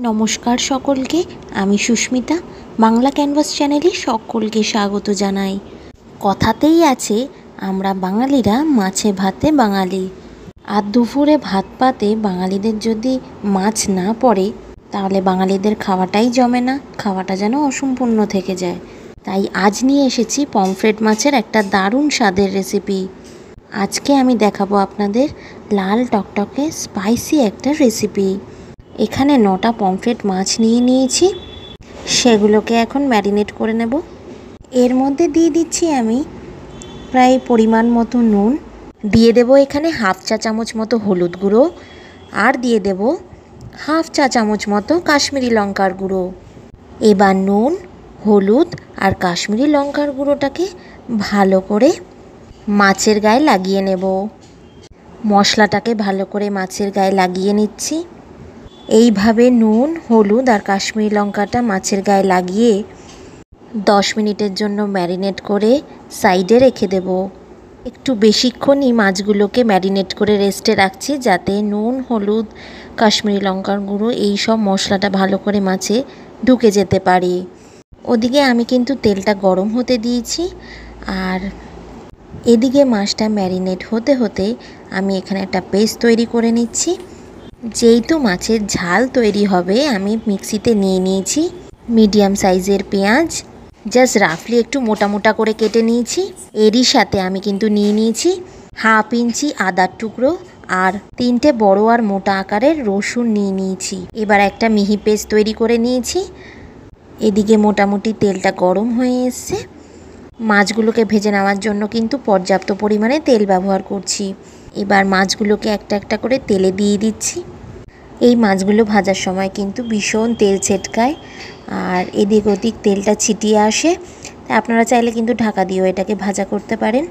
নমস্কার সকলকে, আমি সুস্মিতা। বাংলা ক্যানভাস চ্যানেলে সকলকে স্বাগত জানাই। কথাতেই আছে, আমরা বাঙালিরা মাছে ভাতে বাঙালি। আর দুপুরে ভাত পাতে বাঙালিদের যদি মাছ না পড়ে, তাহলে বাঙালিদের খাওয়াটাই জমে না, খাওয়াটা যেন অসম্পূর্ণ থেকে যায়। তাই আজ নিয়ে এসেছি পমফ্রেট মাছের একটা দারুণ স্বাদের রেসিপি। আজকে আমি দেখাবো আপনাদের লাল টকটকে স্পাইসি একটা রেসিপি। এখানে 9টা পমফ্রেট মাছ নিয়ে নিয়েছি, সেগুলোকে এখন ম্যারিনেট করে নেব। এর মধ্যে দিয়ে দিচ্ছি আমি প্রায় পরিমাণ মতো নুন, দিয়ে দেব এখানে হাফ চা চামচ মতো হলুদ গুঁড়ো, আর দিয়ে দেব হাফ চা চামচ মতো কাশ্মীরি লঙ্কার গুঁড়ো। এবার নুন, হলুদ আর কাশ্মীরি লঙ্কার গুঁড়োটাকে ভালো করে মাছের গায়ে লাগিয়ে নেব। মশলাটাকে ভালো করে মাছের গায়ে লাগিয়ে নিচ্ছি। এইভাবে নুন, হলুদ আর কাশ্মীরি লঙ্কাটা মাছের গায়ে লাগিয়ে 10 মিনিটের জন্য ম্যারিনেট করে সাইডে রেখে দেব। একটু বেশিক্ষণই মাছগুলোকে ম্যারিনেট করে রেস্টে রাখছি, যাতে নুন, হলুদ, কাশ্মীরি লঙ্কার গুঁড়ো এই সব মশলাটা ভালো করে মাছে ঢুকে যেতে পারে। ওদিকে আমি কিন্তু তেলটা গরম হতে দিয়েছি, আর এদিকে মাছটা ম্যারিনেট হতে হতে আমি এখানে একটা পেস্ট তৈরি করে নিচ্ছি। যেহেতু মাছের ঝাল তৈরি হবে, আমি মিক্সিতে নিয়ে নিয়েছি মিডিয়াম সাইজের পেঁয়াজ, জাস্ট রাফলি একটু মোটা মোটা করে কেটে নিয়েছি। এরই সাথে আমি কিন্তু নিয়ে নিয়েছি হাফ ইঞ্চি আদার টুকরো আর 3টে বড় আর মোটা আকারের রসুন নিয়ে নিয়েছি। এবার একটা মিহি পেস্ট তৈরি করে নিয়েছি। এদিকে মোটামুটি তেলটা গরম হয়ে এসছে। মাছগুলোকে ভেজে নেওয়ার জন্য কিন্তু পর্যাপ্ত পরিমাণে তেল ব্যবহার করছি। এবার মাছগুলোকে একটা একটা করে তেলে দিয়ে দিচ্ছি। এই মাছগুলো ভাজার সময় কিন্তু ভীষণ তেল ছেটকায় আর এদিক ওদিক তেলটা ছিটিয়ে আসে। আপনারা চাইলে কিন্তু ঢাকা দিয়েও এটাকে ভাজা করতে পারেন।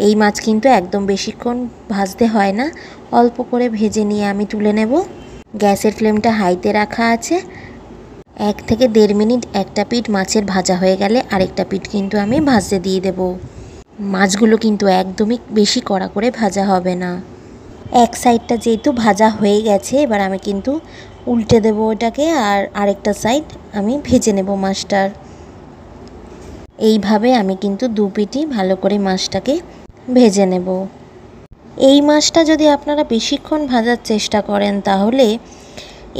এই মাছ কিন্তু একদম বেশিক্ষণ ভাজতে হয় না, অল্প করে ভেজে নিয়ে আমি তুলে নেব। গ্যাসের ফ্লেমটা হাইতে রাখা আছে। 1 থেকে 1.5 মিনিট একটা পিঠ মাছের ভাজা হয়ে গেলে আরেকটা পিঠ কিন্তু আমি ভাজতে দিয়ে দেব। মাছগুলো কিন্তু একদমই বেশি কড়া করে ভাজা হবে না। এক সাইডটা যেহেতু ভাজা হয়ে গেছে, এবার আমি কিন্তু উল্টে দেবো ওটাকে, আর আরেকটা সাইড আমি ভেজে নেব মাছটার। এইভাবে আমি কিন্তু দু পিঠই ভালো করে মাছটাকে ভেজে নেব। এই মাছটা যদি আপনারা বেশিক্ষণ ভাজার চেষ্টা করেন, তাহলে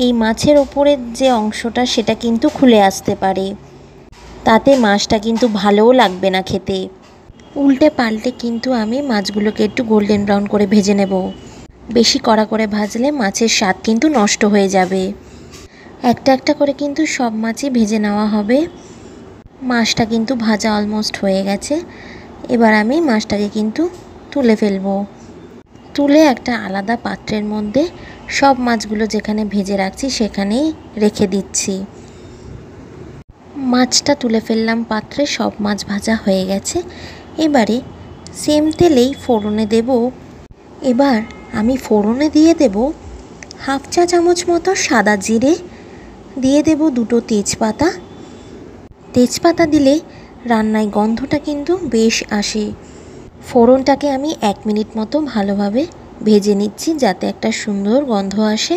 এই মাছের ওপরের যে অংশটা সেটা কিন্তু খুলে আসতে পারে, তাতে মাছটা কিন্তু ভালোও লাগবে না খেতে। উল্টে পাল্টে কিন্তু আমি মাছগুলোকে একটু গোল্ডেন ব্রাউন করে ভেজে নেব। বেশি কড়া করে ভাজলে মাছের স্বাদ কিন্তু নষ্ট হয়ে যাবে। একটা একটা করে কিন্তু সব মাছই ভেজে নেওয়া হবে। মাছটা কিন্তু ভাজা অলমোস্ট হয়ে গেছে। এবার আমি মাছটাকে কিন্তু তুলে ফেলবো। তুলে একটা আলাদা পাত্রের মধ্যে সব মাছগুলো যেখানে ভেজে রাখছি সেখানেই রেখে দিচ্ছি। মাছটা তুলে ফেললাম পাত্রে, সব মাছ ভাজা হয়ে গেছে। এবারে সেম তেলেই ফোড়নে দেব। এবার আমি ফোড়নে দিয়ে দেব হাফ চা চামচ মতো সাদা জিরে, দিয়ে দেব 2টো তেজপাতা। তেজপাতা দিলে রান্নায় গন্ধটা কিন্তু বেশ আসে। ফোড়নটাকে আমি 1 মিনিট মতো ভালোভাবে ভেজে নিচ্ছি, যাতে একটা সুন্দর গন্ধ আসে।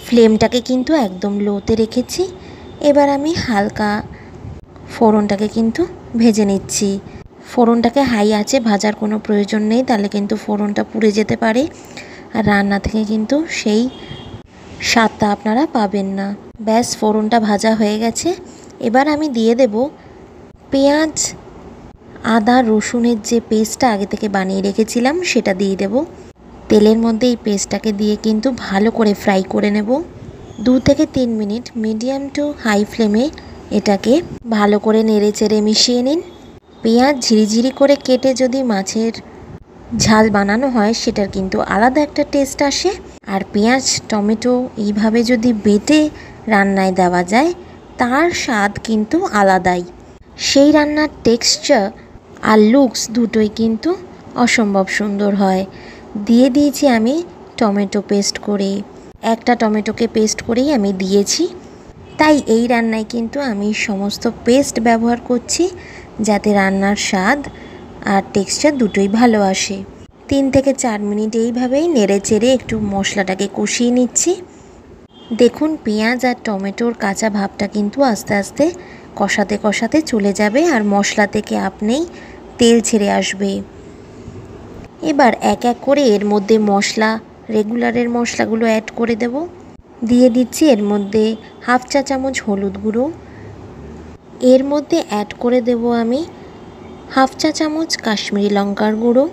ফ্লেমটাকে কিন্তু একদম লোতে রেখেছি। এবার আমি হালকা ফোড়নটাকে কিন্তু ভেজে নিচ্ছি। ফোড়নটাকে হাই আঁচে ভাজার কোনো প্রয়োজন নেই, তাহলে কিন্তু ফোড়নটা পুড়ে যেতে পারে আর রান্না থেকে কিন্তু সেই স্বাদটা আপনারা পাবেন না। ব্যাস, ফোড়নটা ভাজা হয়ে গেছে। এবার আমি দিয়ে দেব পেঁয়াজ, আদা, রসুনের যে পেস্টটা আগে থেকে বানিয়ে রেখেছিলাম সেটা দিয়ে দেব। তেলের মধ্যে এই পেস্টটাকে দিয়ে কিন্তু ভালো করে ফ্রাই করে নেব। 2 থেকে 3 মিনিট মিডিয়াম টু হাই ফ্লেমে এটাকে ভালো করে নেড়ে চেড়ে মিশিয়ে নিন। পেঁয়াজ ঝিরিঝিরি করে কেটে যদি মাছের ঝাল বানানো হয়, সেটার কিন্তু আলাদা একটা টেস্ট আসে। আর পেঁয়াজ, টমেটো এইভাবে যদি বেটে রান্নায় দেওয়া যায়, তার স্বাদ কিন্তু আলাদাই। সেই রান্নার টেক্সচার আর লুকস দুটোই কিন্তু অসম্ভব সুন্দর হয়। দিয়ে দিয়েছি আমি টমেটো পেস্ট করে। একটা টমেটোকে পেস্ট করেই আমি দিয়েছি। তাই এই রান্নায় কিন্তু আমি সমস্ত পেস্ট ব্যবহার করছি, যাতে রান্নার স্বাদ আর টেক্সচার দুটোই ভালো আসে। 3 থেকে 4 মিনিট এইভাবেই নেড়ে চেড়ে একটু মশলাটাকে কষিয়ে নিচ্ছি। দেখুন পেঁয়াজ আর টমেটোর কাঁচা ভাবটা কিন্তু আস্তে আস্তে কষাতে কষাতে চলে যাবে আর মশলা থেকে আপনিই তেল ছেড়ে আসবে। এবার এক এক করে এর মধ্যে মশলা, রেগুলারের মশলাগুলো অ্যাড করে দেব। দিয়ে দিচ্ছি এর মধ্যে হাফ চা চামচ হলুদ গুঁড়ো, এর মধ্যে অ্যাড করে দেব আমি হাফ চা চামচ কাশ্মীরি লঙ্কার গুঁড়ো,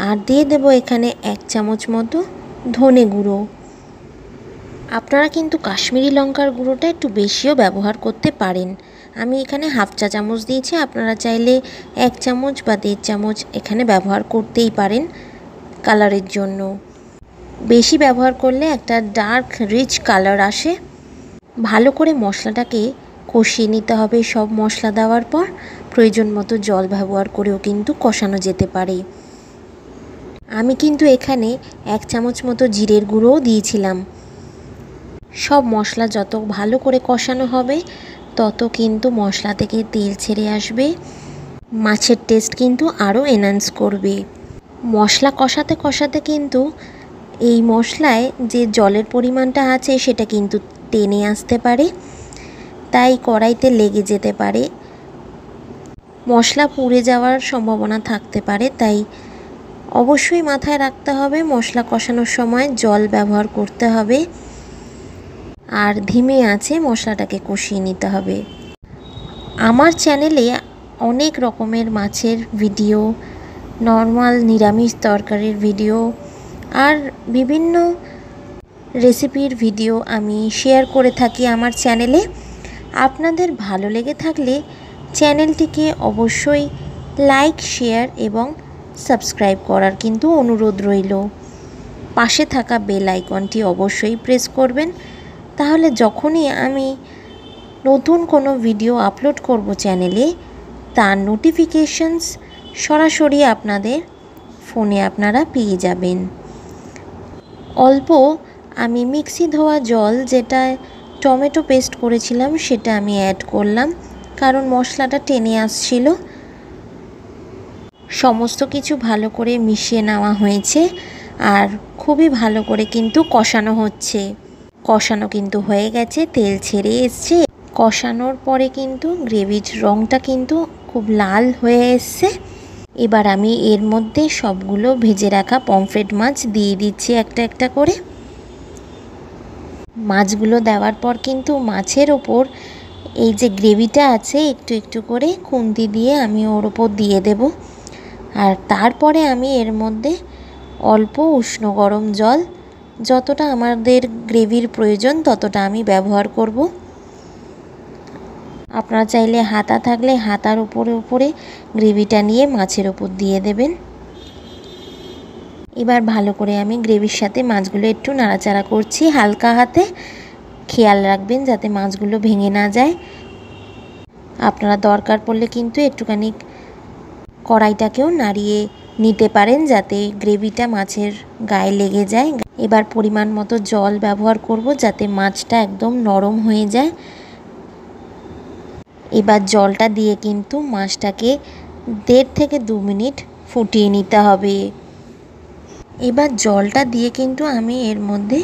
আর দিয়ে দেব এখানে 1 চামচ মতো ধনে গুঁড়ো। আপনারা কিন্তু কাশ্মীরি লঙ্কার গুঁড়োটা একটু বেশিও ব্যবহার করতে পারেন। আমি এখানে হাফ চা চামচ দিয়েছি, আপনারা চাইলে 1 চামচ বা 1.5 চামচ এখানে ব্যবহার করতেই পারেন কালারের জন্য। বেশি ব্যবহার করলে একটা ডার্ক রিচ কালার আসে। ভালো করে মশলাটাকে কষিয়ে নিতে হবে। সব মশলা দেওয়ার পর প্রয়োজন মতো জল ব্যবহার করেও কিন্তু কষানো যেতে পারে। আমি কিন্তু এখানে 1 চামচ মতো জিরের গুঁড়োও দিয়েছিলাম। সব মশলা যত ভালো করে কষানো হবে তত কিন্তু মশলা থেকে তেল ছেড়ে আসবে, মাছের টেস্ট কিন্তু আরও এনহ্যান্স করবে। মশলা কষাতে কষাতে কিন্তু এই মশলায় যে জলের পরিমাণটা আছে সেটা কিন্তু টেনে আসতে পারে, তাই কড়াইতে লেগে যেতে পারে, মশলা পুড়ে যাওয়ার সম্ভাবনা থাকতে পারে। তাই অবশ্যই মাথায় রাখতে হবে মশলা কষানোর সময় জল ব্যবহার করতে হবে আর ধিমে আঁচে মশলাটাকে কষিয়ে নিতে হবে। আমার চ্যানেলে অনেক রকমের মাছের ভিডিও, নর্মাল নিরামিষ তরকারির ভিডিও আর বিভিন্ন রেসিপির ভিডিও আমি শেয়ার করে থাকি আমার চ্যানেলে। আপনাদের ভালো লেগে থাকলে চ্যানেলটিকে অবশ্যই লাইক, শেয়ার এবং সাবস্ক্রাইব করার কিন্তু অনুরোধ রইল। পাশে থাকা বেল আইকনটি অবশ্যই প্রেস করবেন, তাহলে যখনই আমি নতুন কোনো ভিডিও আপলোড করব চ্যানেলে তার নোটিফিকেশনস সরাসরি আপনাদের ফোনে আপনারা পেয়ে যাবেন। অল্প আমি মিক্সি ধোয়া জল, যেটা টমেটো পেস্ট করেছিলাম, সেটা আমি অ্যাড করলাম, কারণ মশলাটা টেনে আসছিল। সমস্ত কিছু ভালো করে মিশিয়ে নেওয়া হয়েছে আর খুবই ভালো করে কিন্তু কষানো হচ্ছে। কষানো কিন্তু হয়ে গেছে, তেল ছেড়ে এসছে। কষানোর পরে কিন্তু গ্রেভির রঙটা কিন্তু খুব লাল হয়ে এসছে। এবার আমি এর মধ্যে সবগুলো ভেজে রাখা পমফ্রেট মাছ দিয়ে দিচ্ছি একটা একটা করে। মাছগুলো দেওয়ার পর কিন্তু মাছের ওপর এই যে গ্রেভিটা আছে একটু একটু করে খুন্তি দিয়ে আমি ওর ওপর দিয়ে দেব। আর তারপরে আমি এর মধ্যে অল্প উষ্ণ গরম জল, যতটা আমাদের গ্রেভির প্রয়োজন ততটা আমি ব্যবহার করব। আপনারা চাইলে হাতা থাকলে হাতার উপরে উপরে গ্রেভিটা নিয়ে মাছের ওপর দিয়ে দেবেন। এবার ভালো করে আমি গ্রেভির সাথে মাছগুলো একটু নাড়াচাড়া করছি হালকা হাতে। খেয়াল রাখবেন যাতে মাছগুলো ভেঙে না যায়। আপনারা দরকার পড়লে কিন্তু একটুখানি কড়াইটাকেও নাড়িয়ে নিতে পারেন যাতে গ্রেভিটা মাছের গায়ে লেগে যায়। এবার পরিমাণ মতো জল ব্যবহার করব যাতে মাছটা একদম নরম হয়ে যায়। এবার জলটা দিয়ে কিন্তু মাছটাকে 1.5 থেকে 2 মিনিট ফুটিয়ে নিতে হবে। এবার জলটা দিয়ে কিন্তু আমি এর মধ্যে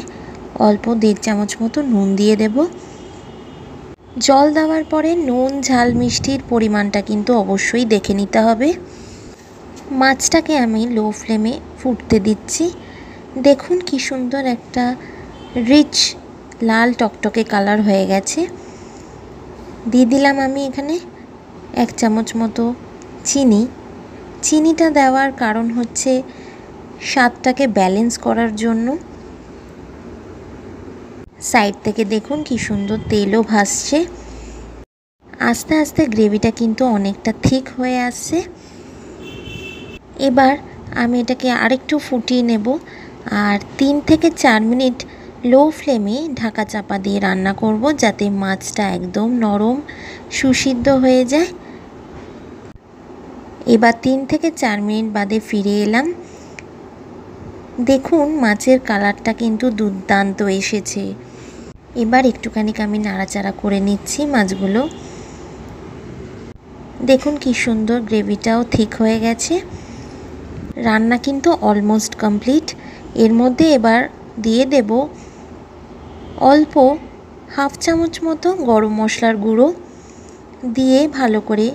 অল্প 1.5 চামচ মতো নুন দিয়ে দেব। জল দেওয়ার পরে নুন, ঝাল, মিষ্টির পরিমাণটা কিন্তু অবশ্যই দেখে নিতে হবে। মাছটাকে আমি লো ফ্লেমে ফুটতে দিচ্ছি। দেখুন কি সুন্দর একটা রিচ লাল টকটকে কালার হয়ে গেছে। দিয়ে দিলাম আমি এখানে 1 চামচ মতো চিনি। চিনিটা দেওয়ার কারণ হচ্ছে স্বাদটাকে ব্যালেন্স করার জন্য। সাইড থেকে দেখুন কি সুন্দর তেলও ভাসছে। আস্তে আস্তে গ্রেভিটা কিন্তু অনেকটা থিক হয়ে আসছে। এবার আমি এটাকে আরেকটু ফুটিয়ে নেব আর 3 থেকে 4 মিনিট লো ফ্লেমে ঢাকা চাপা দিয়ে রান্না করব যাতে মাছটা একদম নরম সুসিদ্ধ হয়ে যায়। এবার 3 থেকে 4 মিনিট বাদে ফিরে এলাম। দেখুন মাছের কালারটা কিন্তু দুর্দান্ত এসেছে। এবার একটুখানি আমি নাড়াচাড়া করে নিচ্ছি মাছগুলো। দেখুন কি সুন্দর গ্রেভিটাও ঠিক হয়ে গেছে। রান্না কিন্তু অলমোস্ট কমপ্লিট। এর মধ্যে এবার দিয়ে দেব অল্প হাফ চামচ মতো গরম মশলার গুঁড়ো দিয়ে ভালো করে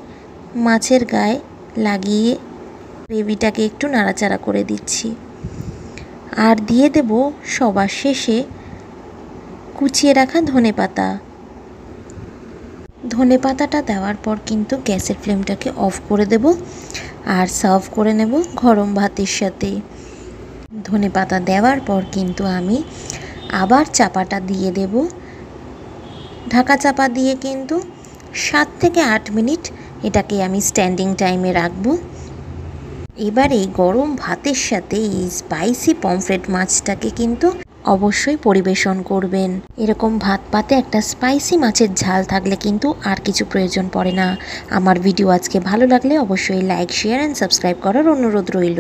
মাছের গায়ে লাগিয়ে গ্রেভিটাকে একটু নাড়াচাড়া করে দিচ্ছি। আর দিয়ে দেব সবার শেষে কুচিয়ে রাখা ধনেপাতা। ধনেপাতাটা দেওয়ার পর কিন্তু গ্যাসের ফ্লেমটাকে অফ করে দেব আর সার্ভ করে নেব গরম ভাতের সাথে। ধনেপাতা দেওয়ার পর কিন্তু আমি আবার চাপাটা দিয়ে দেব। ঢাকা চাপা দিয়ে কিন্তু 7 থেকে 8 মিনিট এটাকে আমি স্ট্যান্ডিং টাইমে রাখবো। এবারে গরম ভাতের সাথে এই স্পাইসি পমফ্রেট মাছটাকে কিন্তু অবশ্যই পরিবেশন করবেন। এরকম ভাত পাতে একটা স্পাইসি মাছের ঝাল থাকলে কিন্তু আর কিছু প্রয়োজন পড়ে না। আমার ভিডিও আজকে ভালো লাগলে অবশ্যই লাইক, শেয়ার অ্যান্ড সাবস্ক্রাইব করার অনুরোধ রইল।